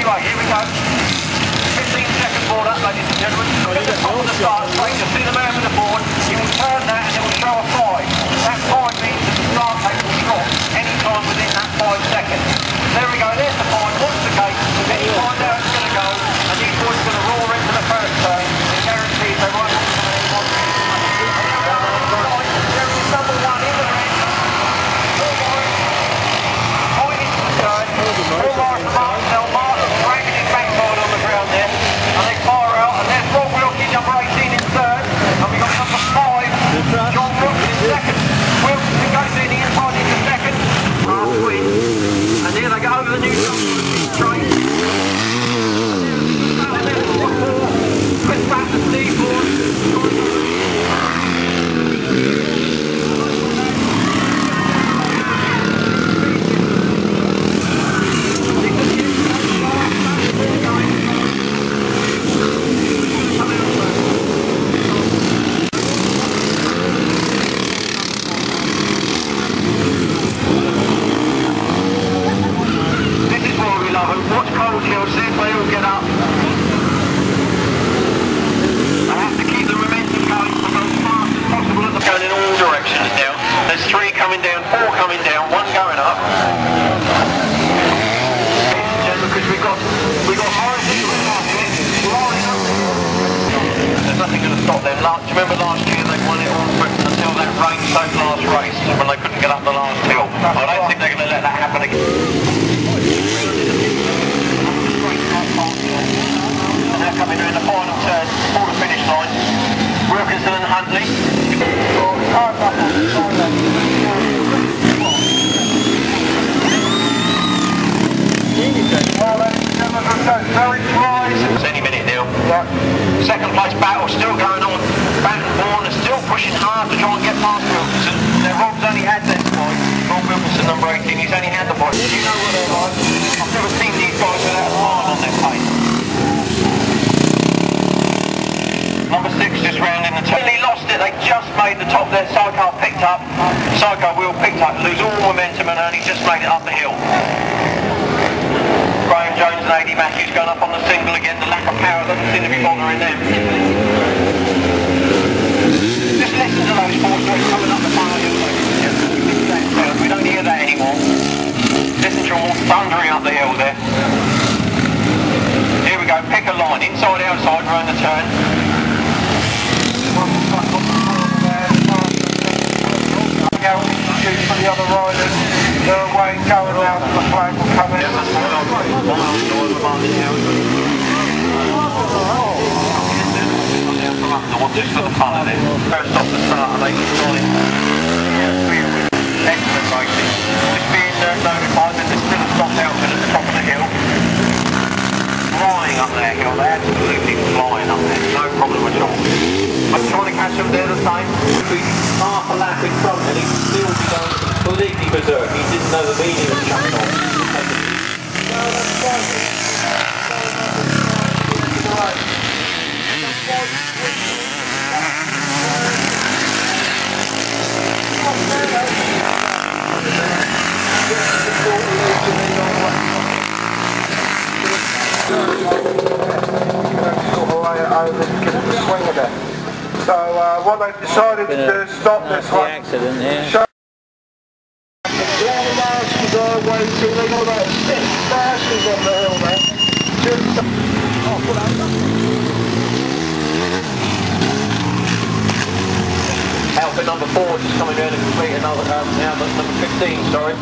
Anyway, here we go. 15-second board up, ladies and gentlemen. Look at the top of the start straight. You'll see the man with the board. You will turn that and it will show a 5. That 5 means that the start tape will stop any time within that 5 seconds. There we go, there's the 5. Watch the gate. Then you find out it's going to go. And these boys are going to roar into the first turn. It guarantees they won't have anyone. There is number 1 in the red. Dragging his backside on the ground there, and they fire out, and there's Rob Wilkie, number 18 in third, and we've got number 5, John Brooks in second. Wilson goes in the inside into second, twin, and here they go over the new straight. And there's Chris back to Steve Ford. There's 3 coming down, 4 coming down, 1 going up. Because we got there's nothing going to stop them. Do you remember last year they won it all until that rain soaked last race when they couldn't get up the last hill? I don't think they're going to let that happen again. And they're coming around the final turn for the finish line. Wilkinson and Huntley. It's any minute now. Yeah. Second place battle still going on. Battenborn are still pushing hard to try and get past Wilkinson. Now Rob's only had that point. Rob Wilkinson, number 18, he's only had the point. You know what they're like. I've never seen these guys without a line on their pace. Number 6 just rounding the turn. He lost it, they just made the top there. Sidecar picked up. Sidecar wheel picked up, lose all momentum, and only just made it up the hill. Graham Jones and AD Matthews going up on the single again. The lack of power doesn't seem to be bothering them. Just listen to those 4 straight coming up the final hill. We don't hear that anymore. Listen to them all thundering up the hill there. Here we go, pick a line, inside, outside, round the turn. For the other riders, they're away going out and the flag will come in. Just for the fun of it. First off the start, and they can excellent racing. Just being notified that there's still a stock outfit at the top of the hill. Flying up that hill, they're absolutely flying up there, no problem at all. I'm trying to catch them, they're the same. Half a lap in front and he'd still be going completely berserk. He didn't know the meaning of shutting off. Swing of it. So what they've decided to do is stop this one. Accident, yeah. They got about 6 dashes on the hill there. Outfit number 4 just coming down to complete another, number 15, sorry.